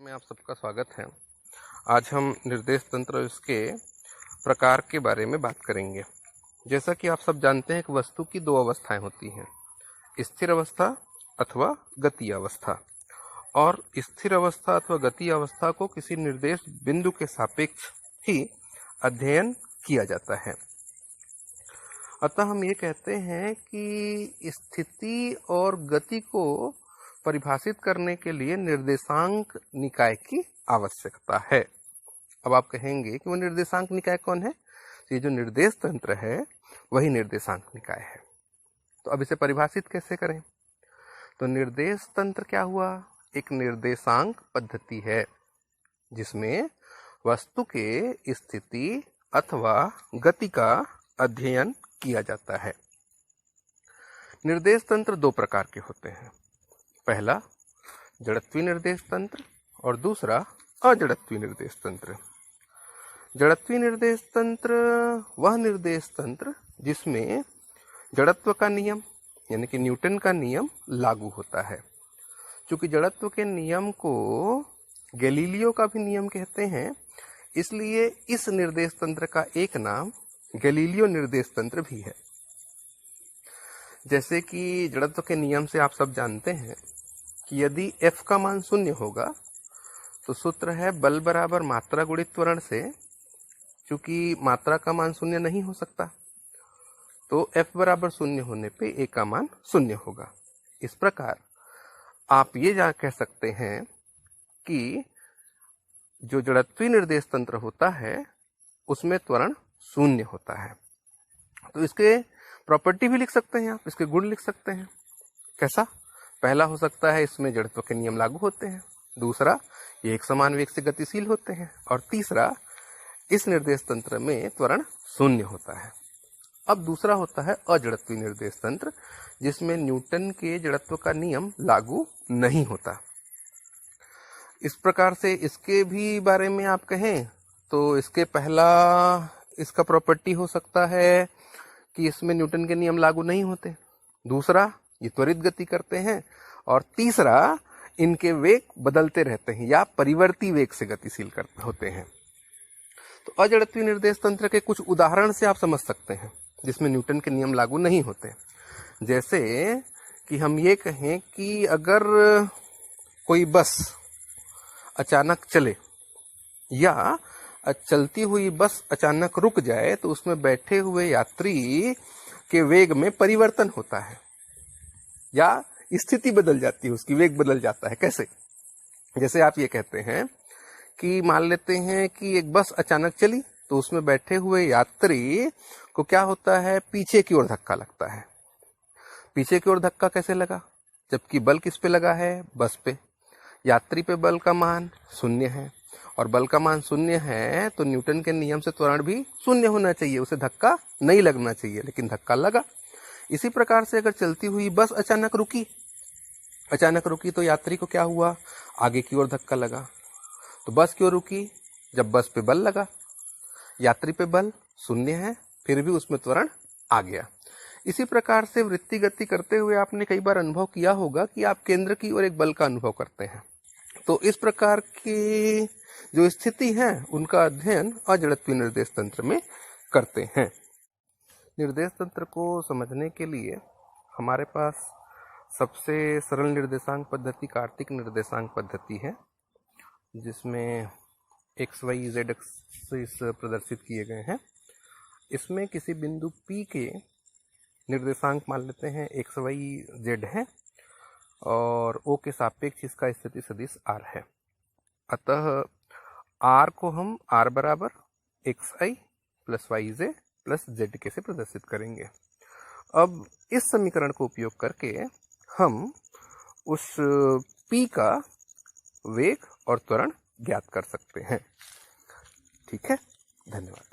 में आप सबका स्वागत है। आज हम निर्देश तंत्र और इसके प्रकार के बारे में बात करेंगे। जैसा कि आप सब जानते हैं कि वस्तु की दो अवस्थाएं होती हैं, स्थिर अवस्था अथवा गति अवस्था। और स्थिर अवस्था अथवा गति अवस्था को किसी निर्देश बिंदु के सापेक्ष ही अध्ययन किया जाता है। अतः हम ये कहते हैं कि स्थिति और गति को परिभाषित करने के लिए निर्देशांक निकाय की आवश्यकता है। अब आप कहेंगे कि वो निर्देशांक निकाय कौन है? तो ये जो निर्देश तंत्र है वही निर्देशांक निकाय है। तो अब इसे परिभाषित कैसे करें? तो निर्देश तंत्र क्या हुआ? एक निर्देशांक पद्धति है जिसमें वस्तु के स्थिति अथवा गति का अध्ययन किया जाता है। निर्देश तंत्र दो प्रकार के होते हैं। पहला जड़त्वीय निर्देश तंत्र और दूसरा अजड़त्वीय निर्देश तंत्र। जड़त्वीय निर्देश तंत्र वह निर्देश तंत्र जिसमें जड़त्व का नियम यानी कि न्यूटन का नियम लागू होता है। चूंकि जड़त्व के नियम को गैलीलियो का भी नियम कहते हैं, इसलिए इस निर्देश तंत्र का एक नाम गैलीलियो निर्देश तंत्र भी है। जैसे कि जड़त्व के नियम से आप सब जानते हैं कि यदि F का मान शून्य होगा तो सूत्र है बल बराबर मात्रा गुणित त्वरण से। चूंकि मात्रा का मान शून्य नहीं हो सकता तो F बराबर शून्य होने पे A का मान शून्य होगा। इस प्रकार आप ये कह सकते हैं कि जो जड़त्वीय निर्देश तंत्र होता है उसमें त्वरण शून्य होता है। तो इसके प्रॉपर्टी भी लिख सकते हैं आप, इसके गुण लिख सकते हैं। कैसा? पहला हो सकता है इसमें जड़त्व के नियम लागू होते हैं, दूसरा ये एक समान वेग से गतिशील होते हैं, और तीसरा इस निर्देश तंत्र में त्वरण शून्य होता है। अब दूसरा होता है अजड़त्वीय निर्देश तंत्र जिसमें न्यूटन के जड़त्व का नियम लागू नहीं होता। इस प्रकार से इसके भी बारे में आप कहें तो इसके पहला इसका प्रॉपर्टी हो सकता है कि इसमें न्यूटन के नियम लागू नहीं होते, दूसरा ये त्वरित गति करते हैं, और तीसरा इनके वेग बदलते रहते हैं या परिवर्ती वेग से गतिशील होते हैं। तो अजड़त्वीय निर्देश तंत्र के कुछ उदाहरण से आप समझ सकते हैं जिसमें न्यूटन के नियम लागू नहीं होते। जैसे कि हम ये कहें कि अगर कोई बस अचानक चले या चलती हुई बस अचानक रुक जाए तो उसमें बैठे हुए यात्री के वेग में परिवर्तन होता है या स्थिति बदल जाती है, उसकी वेग बदल जाता है। कैसे? जैसे आप ये कहते हैं कि मान लेते हैं कि एक बस अचानक चली तो उसमें बैठे हुए यात्री को क्या होता है, पीछे की ओर धक्का लगता है। पीछे की ओर धक्का कैसे लगा? जबकि बल किस पे लगा है? बस पे। यात्री पे बल का मान शून्य है और बल का मान शून्य है तो न्यूटन के नियम से त्वरण भी शून्य होना चाहिए, उसे धक्का नहीं लगना चाहिए, लेकिन धक्का लगा। इसी प्रकार से अगर चलती हुई बस अचानक रुकी तो यात्री को क्या हुआ? आगे की ओर धक्का लगा। तो बस क्यों रुकी? जब बस पे बल लगा, यात्री पे बल शून्य है, फिर भी उसमें त्वरण आ गया। इसी प्रकार से वृत्ति गति करते हुए आपने कई बार अनुभव किया होगा कि आप केंद्र की ओर एक बल का अनुभव करते हैं। तो इस प्रकार की जो स्थिति है उनका अध्ययन अजड़त्वीय निर्देश तंत्र में करते हैं। निर्देश तंत्र को समझने के लिए हमारे पास सबसे सरल निर्देशांक पद्धति कार्तिक निर्देशांक पद्धति है जिसमें x, y, z एक्सिस प्रदर्शित किए गए हैं। इसमें किसी बिंदु P के निर्देशांक मान लेते हैं x, y, z है और O के सापेक्ष इसका स्थिति सदिश r है। अतः r को हम r बराबर xi plus yj plus zk से प्रदर्शित करेंगे। अब इस समीकरण को उपयोग करके हम उस P का वेग और त्वरण ज्ञात कर सकते हैं। ठीक है, धन्यवाद।